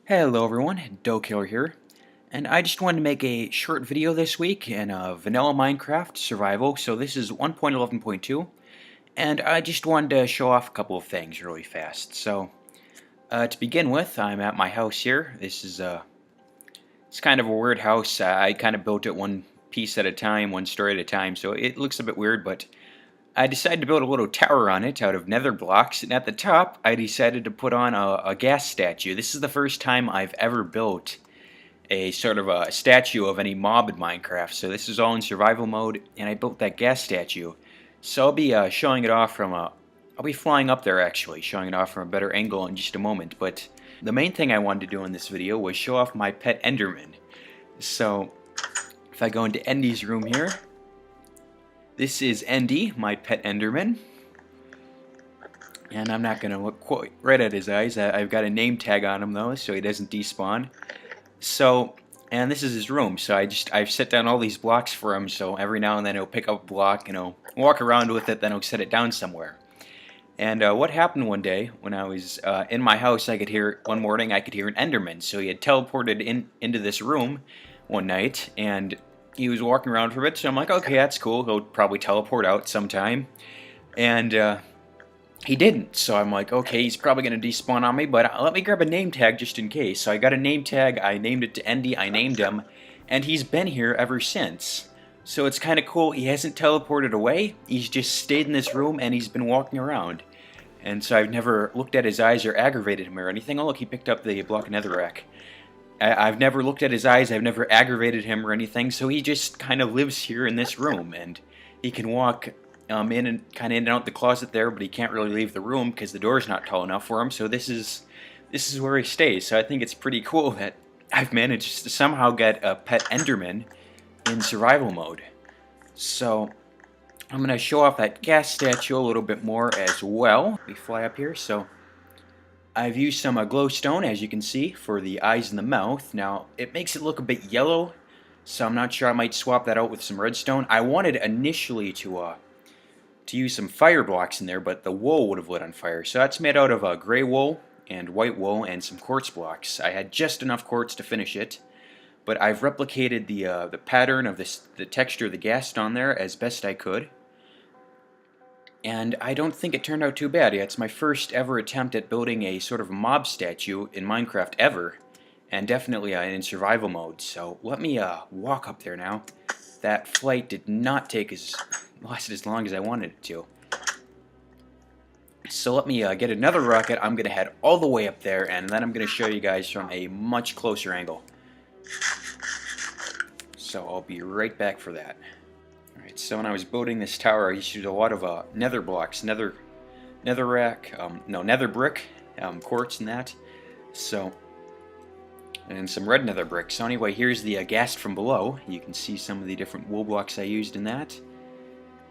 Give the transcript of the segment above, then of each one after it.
Hello everyone, Killer here, and I just wanted to make a short video this week in vanilla Minecraft survival. So this is 1.11.2, and I just wanted to show off a couple of things really fast. So to begin with, I'm at my house here. This is it's kind of a weird house. I kind of built it one piece at a time, one story at a time, so it looks a bit weird, but I decided to build a little tower on it out of nether blocks, and at the top I decided to put on a ghast statue. This is the first time I've ever built a sort of a statue of any mob in Minecraft, so this is all in survival mode, and I built that ghast statue. So I'll be showing it off from a... I'll be flying up there actually, showing it off from a better angle in just a moment, but the main thing I wanted to do in this video was show off my pet Enderman. So if I go into Endy's room here, this is Endy, my pet Enderman, and I'm not going to look quite right at his eyes. I've got a name tag on him though, so he doesn't despawn. So, and this is his room, so I've set down all these blocks for him, so every now and then he'll pick up a block, and he'll walk around with it, then he'll set it down somewhere. And what happened one day, when I was in my house, one morning I could hear an Enderman, so he had teleported into this room one night, and he was walking around for a bit, so I'm like, okay, that's cool, he'll probably teleport out sometime. And he didn't, so I'm like, okay, he's probably going to despawn on me, but let me grab a name tag just in case. So I got a name tag, I named it to Endy, I named him, and he's been here ever since. So it's kind of cool, he hasn't teleported away, he's just stayed in this room and he's been walking around. And so I've never looked at his eyes or aggravated him or anything. Oh look, he picked up the block of netherrack. I've never looked at his eyes, I've never aggravated him or anything, so he just kind of lives here in this room, and he can walk in and out the closet there, but he can't really leave the room because the door's not tall enough for him, so this is where he stays. So I think it's pretty cool that I've managed to somehow get a pet Enderman in survival mode. So I'm going to show off that ghast statue a little bit more as well. We fly up here, so I've used some glowstone, as you can see, for the eyes and the mouth. Now, it makes it look a bit yellow, so I'm not sure, I might swap that out with some redstone. I wanted initially to use some fire blocks in there, but the wool would have lit on fire. So that's made out of gray wool and white wool and some quartz blocks. I had just enough quartz to finish it, but I've replicated the pattern of the texture of the ghast on there as best I could. And I don't think it turned out too bad. Yeah, it's my first ever attempt at building a sort of mob statue in Minecraft ever, and definitely in survival mode. So let me walk up there now. That flight did not lasted as long as I wanted it to. So let me get another rocket. I'm going to head all the way up there, and then I'm going to show you guys from a much closer angle. So I'll be right back for that. Alright, so when I was building this tower, I used a lot of nether blocks, nether brick, quartz and that. So, and some red nether brick. So anyway, here's the ghast from below. You can see some of the different wool blocks I used in that.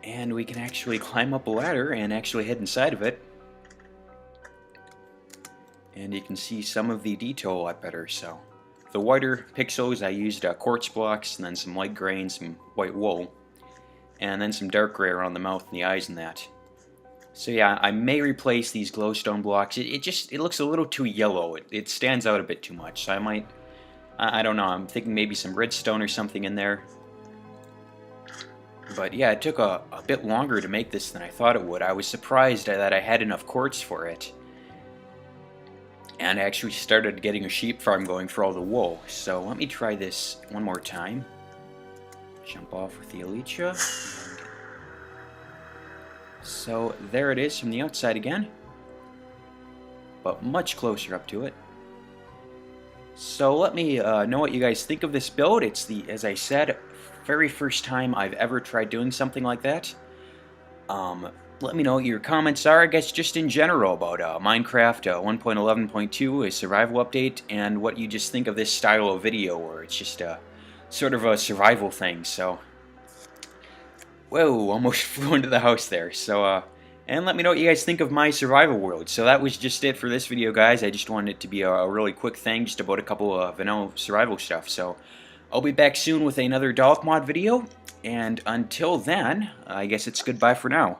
And we can actually climb up a ladder and actually head inside of it. And you can see some of the detail a lot better. So, the whiter pixels I used quartz blocks, and then some light gray and some white wool. And then some dark gray around the mouth and the eyes and that. So yeah, I may replace these glowstone blocks. It looks a little too yellow. It stands out a bit too much. So I might, I don't know, I'm thinking maybe some redstone or something in there. But yeah, it took a bit longer to make this than I thought it would. I was surprised that I had enough quartz for it. And I actually started getting a sheep farm going for all the wool. So let me try this one more time. Jump off with the Elytra. So there it is from the outside again, but much closer up to it. So let me know what you guys think of this build. It's as I said, very first time I've ever tried doing something like that. Let me know what your comments are, I guess, just in general about Minecraft 1.11.2, a survival update, and what you just think of this style of video, where it's just sort of a survival thing. So, whoa, almost flew into the house there. So, and let me know what you guys think of my survival world. So that was just it for this video, guys. I just wanted it to be a really quick thing, just about a couple of vanilla survival stuff. So, I'll be back soon with another Dalek Mod video, and until then, I guess it's goodbye for now.